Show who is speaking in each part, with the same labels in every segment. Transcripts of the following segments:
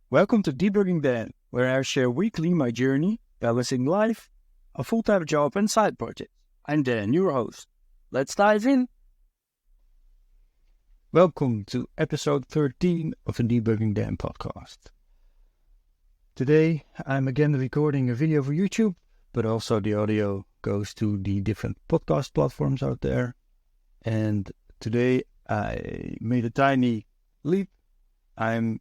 Speaker 1: Welcome to Debugging Dan, where I share weekly my journey balancing life, a full-time job and side projects. I'm Dan, your host. Let's dive in. Welcome to episode 13 of the Debugging Dan podcast. Today I'm again recording a video for YouTube, but also the audio goes to the different podcast platforms out there. And today I made a tiny leap. I'm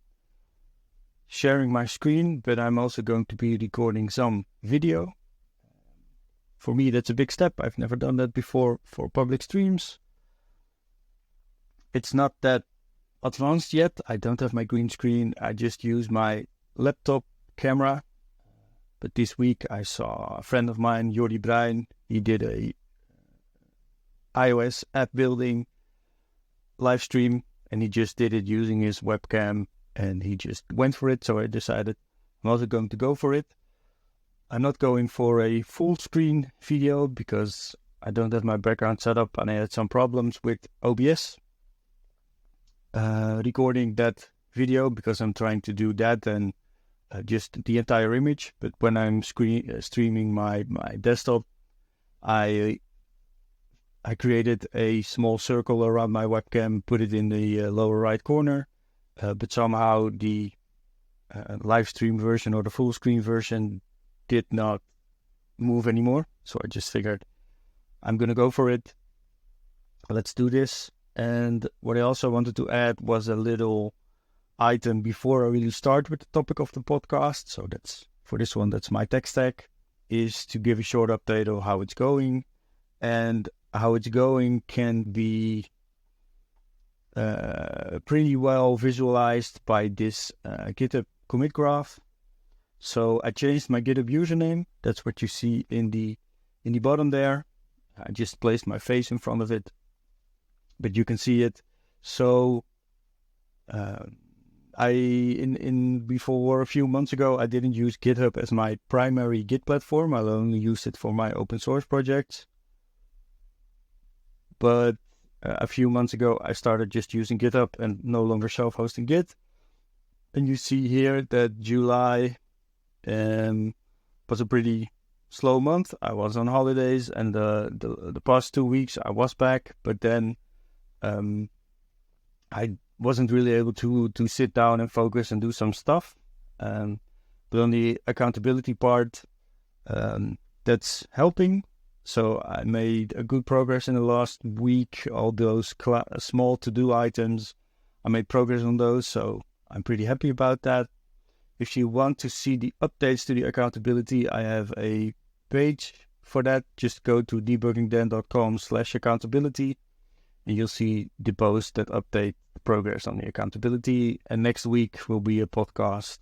Speaker 1: sharing my screen, but I'm also going to be recording some video. For me, that's a big step. I've never done that before for public streams. It's not that advanced yet. I don't have my green screen. I just use my laptop camera. But this week I saw a friend of mine, Jordi Bruin. He did a iOS app building live stream, and he just did it using his webcam, and he just went for it. So I decided I'm also going to go for it. I'm not going for a full screen video because I don't have my background set up, and I had some problems with OBS recording that video because I'm trying to do that and just the entire image. But when I'm streaming my desktop, I created a small circle around my webcam, put it in the lower right corner, but somehow the live stream version or the full screen version did not move anymore. So I just figured I'm going to go for it. Let's do this. And what I also wanted to add was a little item before I really start with the topic of the podcast. So that's for this one, that's my tech stack, is to give a short update of how it's going. And how it's going can be pretty well visualized by this GitHub commit graph. So I changed my GitHub username. That's what you see in the bottom there. I just placed my face in front of it, but you can see it. So before a few months ago, I didn't use GitHub as my primary Git platform. I only used it for my open source projects. But a few months ago, I started just using GitHub and no longer self-hosting Git. And you see here that July was a pretty slow month. I was on holidays, and the past 2 weeks I was back. But then I wasn't really able to sit down and focus and do some stuff. But on the accountability part, that's helping. So I made a good progress in the last week. All those small to-do items, I made progress on those. So I'm pretty happy about that. If you want to see the updates to the accountability, I have a page for that. Just go to debuggingdan.com/accountability, and you'll see the post that update the progress on the accountability. And next week will be a podcast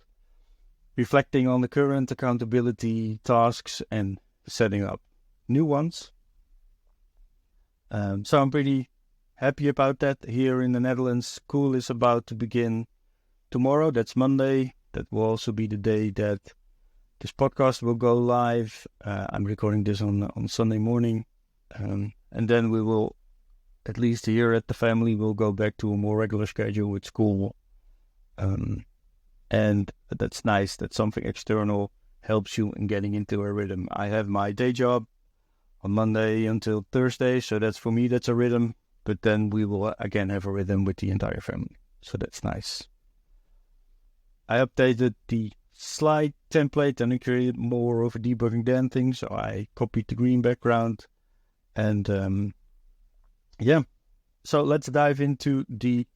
Speaker 1: reflecting on the current accountability tasks and setting up new ones. So I'm pretty happy about that. Here in the Netherlands, school is about to begin tomorrow. That's Monday. That will also be the day that this podcast will go live. I'm recording this on Sunday morning. And then we will, at least here at the family, we'll go back to a more regular schedule with school. And that's nice that something external helps you in getting into a rhythm. I have my day job on Monday until Thursday, so for me that's a rhythm. But then we will again have a rhythm with the entire family, so that's nice. I updated the slide template and I created more of a Debugging Dan thing, so I copied the green background. And so let's dive into the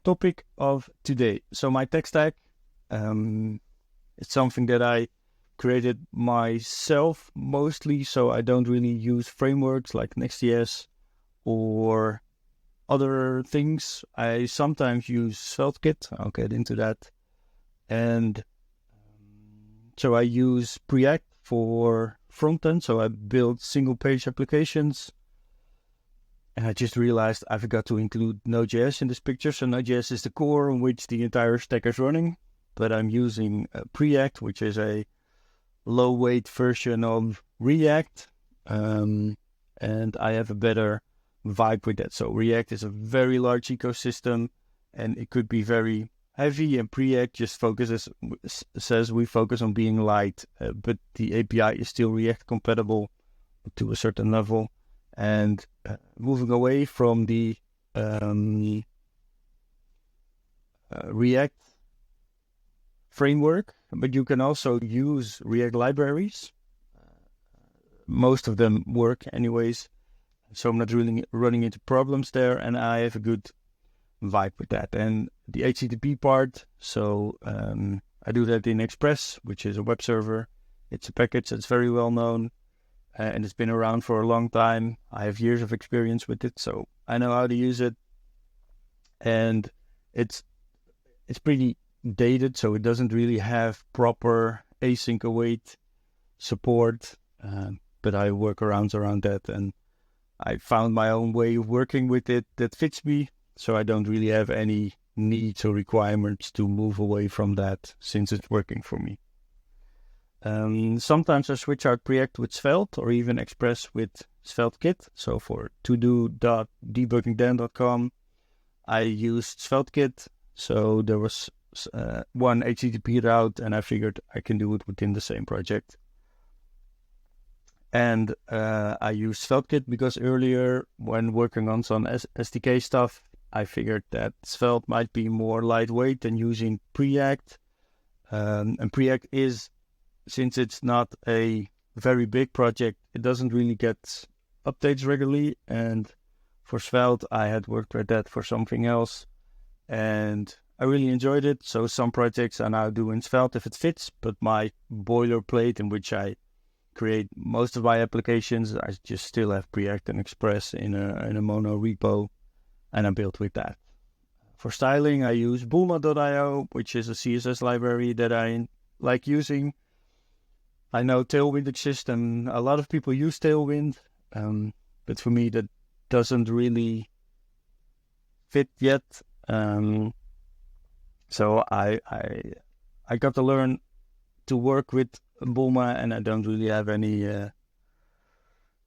Speaker 1: topic of today. So my tech stack, it's something that I created myself mostly, so I don't really use frameworks like Next.js or other things. I sometimes use SvelteKit. I'll get into that. And so I use Preact for frontend. So I build single page applications. And I just realized I forgot to include Node.js in this picture. So Node.js is the core on which the entire stack is running. But I'm using Preact, which is a low-weight version of React. And I have a better vibe with that. So React is a very large ecosystem, and it could be very heavy, and Preact just says we focus on being light, but the API is still React compatible to a certain level, and moving away from the React framework, but you can also use React libraries. Most of them work anyways, so I'm not really running into problems there, and I have a good vibe with that. And the HTTP part, so I do that in Express, which is a web server. It's a package that's very well known, and it's been around for a long time. I have years of experience with it, so I know how to use it. And it's pretty dated, so it doesn't really have proper async await support, but I work around that, and I found my own way of working with it that fits me, so I don't really have any needs or requirements to move away from that since it's working for me. Sometimes I switch out Preact with Svelte or even Express with SvelteKit. So for todo.debuggingdan.com, I used SvelteKit. So there was one HTTP route, and I figured I can do it within the same project. And I used SvelteKit because earlier, when working on some SDK stuff, I figured that Svelte might be more lightweight than using Preact. And Preact is, since it's not a very big project, it doesn't really get updates regularly. And for Svelte, I had worked with that for something else, and I really enjoyed it. So some projects I now do in Svelte if it fits, but my boilerplate in which I create most of my applications, I just still have Preact and Express in a mono repo, and I built with that. For styling, I use Bulma.io, which is a CSS library that I like using. I know Tailwind exists, and a lot of people use Tailwind, but for me that doesn't really fit yet. So I got to learn to work with Bulma, and I don't really have any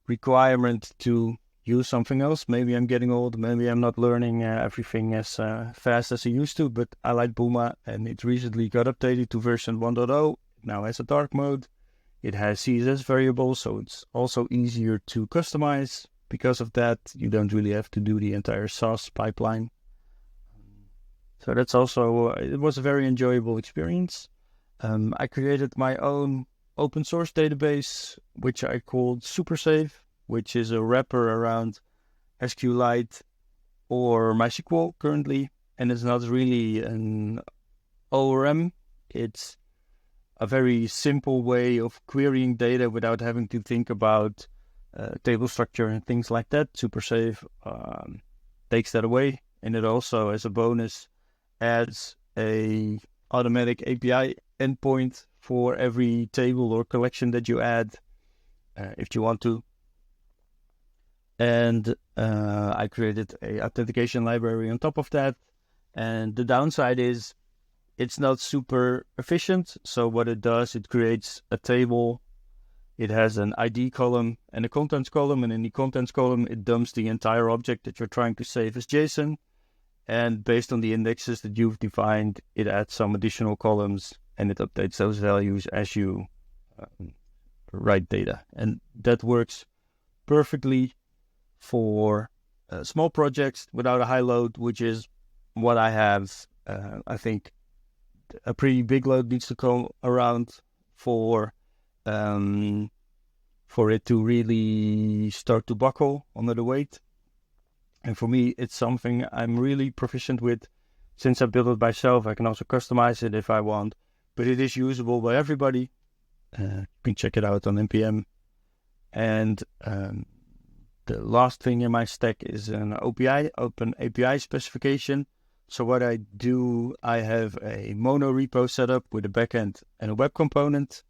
Speaker 1: requirement to use something else. Maybe I'm getting old, maybe I'm not learning everything as fast as I used to, but I like Bulma, and it recently got updated to version 1.0. It now has a dark mode. It has CSS variables, so it's also easier to customize. Because of that, you don't really have to do the entire Sass pipeline. So that's also, it was a very enjoyable experience. I created my own open source database, which I called SuperSafe, which is a wrapper around SQLite or MySQL currently. And it's not really an ORM. It's a very simple way of querying data without having to think about table structure and things like that. SuperSafe takes that away. And it also, as a bonus, adds a automatic API endpoint for every table or collection that you add, if you want to. And I created a authentication library on top of that. And the downside is it's not super efficient. So what it does, it creates a table. It has an ID column and a contents column. And in the contents column, it dumps the entire object that you're trying to save as JSON. And based on the indexes that you've defined, it adds some additional columns, and it updates those values as you write data. And that works perfectly for small projects without a high load, which is what I have. I think a pretty big load needs to come around for it to really start to buckle under the weight. And for me, it's something I'm really proficient with. Since I built it myself, I can also customize it if I want. But it is usable by everybody. You can check it out on NPM. And the last thing in my stack is an OPI, Open API specification. So what I do, I have a mono repo set up with a backend and a web component.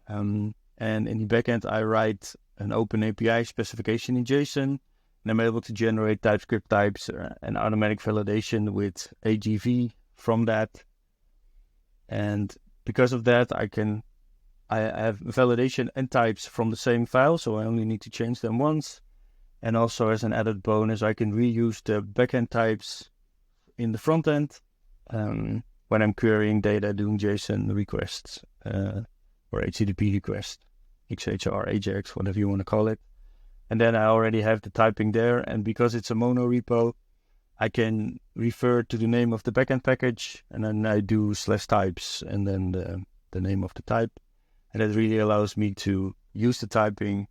Speaker 1: And in the backend, I write an Open API specification in JSON. And I'm able to generate TypeScript types and automatic validation with AGV from that. And because of that, I have validation and types from the same file, so I only need to change them once. And also as an added bonus, I can reuse the backend types in the front end. when I'm querying data, doing JSON requests or HTTP requests, XHR, AJAX, whatever you want to call it. And then I already have the typing there. And because it's a mono repo, I can refer to the name of the backend package, and then I do /types and then the name of the type. And that really allows me to use the typing.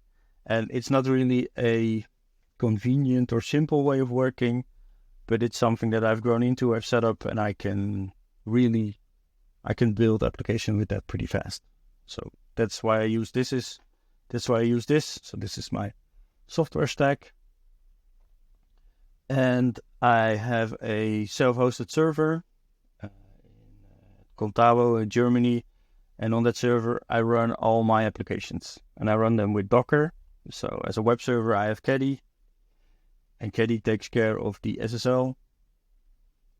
Speaker 1: And it's not really a convenient or simple way of working, but it's something that I've grown into, I've set up, and I can build application with that pretty fast. So that's why I use this. So this is my software stack. And I have a self-hosted server in Contabo in Germany. And on that server, I run all my applications. And I run them with Docker. So as a web server, I have Caddy. And Caddy takes care of the SSL.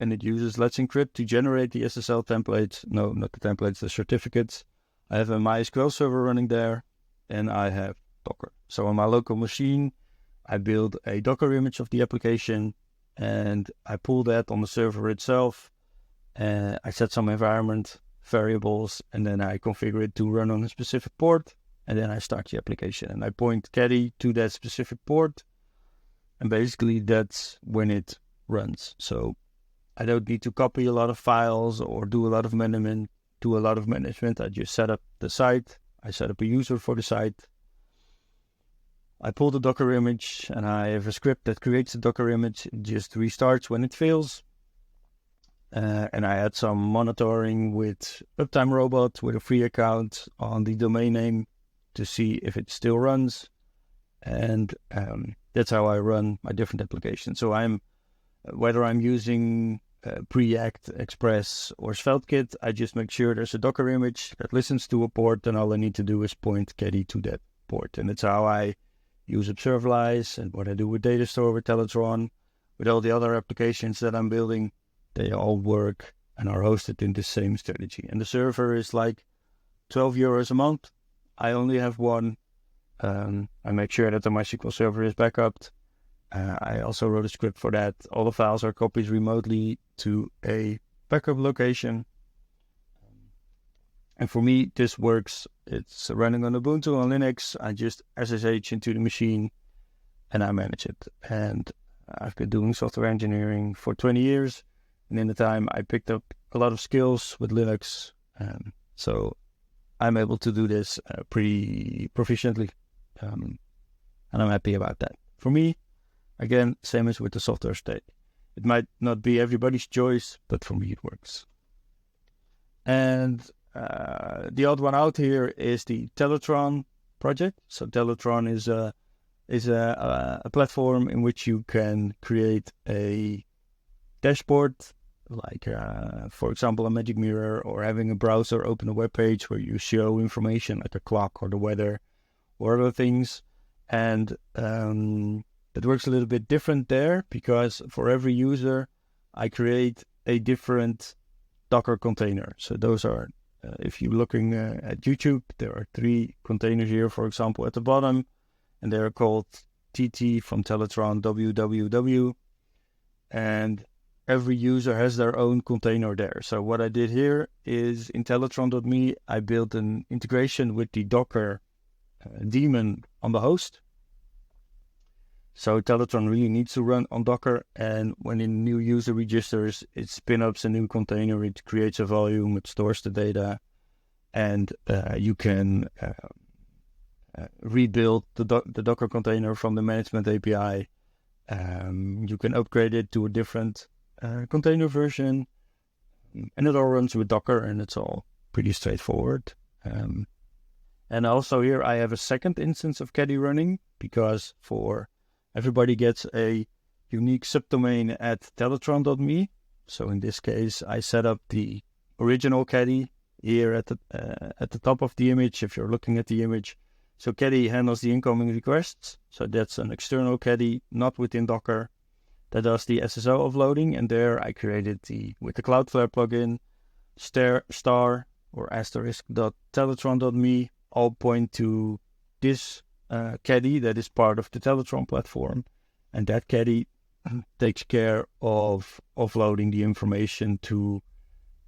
Speaker 1: And it uses Let's Encrypt to generate the SSL templates. No, not the templates, the certificates. I have a MySQL server running there. And I have Docker. So on my local machine, I build a Docker image of the application, and I pull that on the server itself. I set some environment variables, and then I configure it to run on a specific port, and then I start the application. And I point Caddy to that specific port, and basically that's when it runs. So I don't need to copy a lot of files or do a lot of management. I just set up the site. I set up a user for the site. I pull the Docker image, and I have a script that creates the Docker image. It just restarts when it fails. And I add some monitoring with Uptime Robot with a free account on the domain name to see if it still runs. And that's how I run my different applications. So whether I'm using Preact, Express, or SvelteKit, I just make sure there's a Docker image that listens to a port, and all I need to do is point Caddy to that port. And that's how I use Observalize, and what I do with Datastore, with Teletron, with all the other applications that I'm building. They all work and are hosted in the same strategy. And the server is like €12 a month. I only have one. I make sure that the MySQL server is backed. I also wrote a script for that. All the files are copied remotely to a backup location. And for me, this works. It's running on Ubuntu, on Linux. I just SSH into the machine and I manage it. And I've been doing software engineering for 20 years. And in the time, I picked up a lot of skills with Linux. So I'm able to do this pretty proficiently. And I'm happy about that. For me, again, same as with the software stack. It might not be everybody's choice, but for me, it works. And the odd one out here is the Teletron project. So Teletron is a platform in which you can create a dashboard, like for example a magic mirror, or having a browser open a web page where you show information like a clock or the weather or other things. And it works a little bit different there, because for every user I create a different Docker container. So those are, if you're looking at YouTube, there are 3 containers here, for example, at the bottom, and they're called TT from Teletron www, and every user has their own container there. So what I did here is in Teletron.me, I built an integration with the Docker daemon on the host. So Teletron really needs to run on Docker, and when a new user registers, it spin up a new container, it creates a volume, it stores the data, and you can rebuild the Docker container from the management API. You can upgrade it to a different container version, and it all runs with Docker, and it's all pretty straightforward. And also here I have a second instance of Caddy running, because for everybody gets a unique subdomain at Teletron.me. So in this case, I set up the original Caddy here at the top of the image, if you're looking at the image. So Caddy handles the incoming requests. So that's an external Caddy, not within Docker, that does the SSL offloading. And there I created with the Cloudflare plugin, star or asterisk.teletron.me, all point to this Caddy that is part of the Teletron platform. And that Caddy takes care of offloading the information to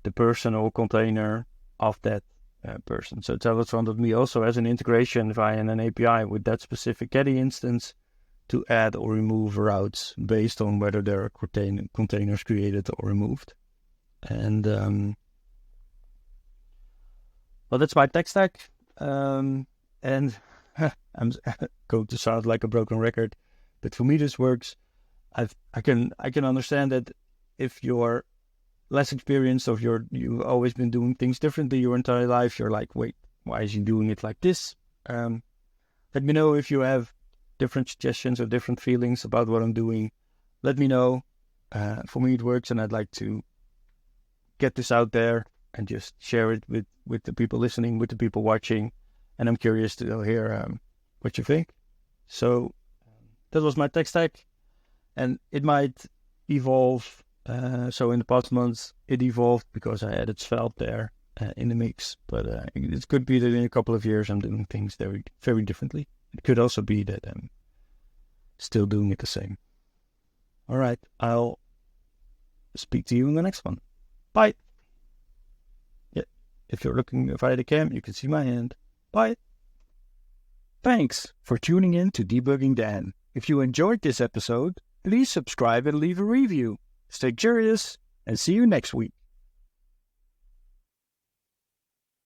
Speaker 1: the personal container of that person. So Teletron.me also has an integration via an API with that specific Geddy instance to add or remove routes based on whether there are containers created or removed. And well, that's my tech stack. And I'm going to sound like a broken record, but for me this works. I can understand that if you're less experienced or you've always been doing things differently your entire life, you're like, wait, why is he doing it like this? Let me know if you have different suggestions or different feelings about what I'm doing. Let me know. For me it works, and I'd like to get this out there and just share it with the people listening, with the people watching. And I'm curious to hear what you think. So that was my tech stack, and it might evolve. So in the past months, it evolved because I added Svelte there in the mix. But it could be that in a couple of years I'm doing things very, very differently. It could also be that I'm still doing it the same. All right, I'll speak to you in the next one. Bye. Yeah, if you're looking via the cam, you can see my hand. Bye.
Speaker 2: Thanks for tuning in to Debugging Dan. If you enjoyed this episode, please subscribe and leave a review. Stay curious, and see you next week.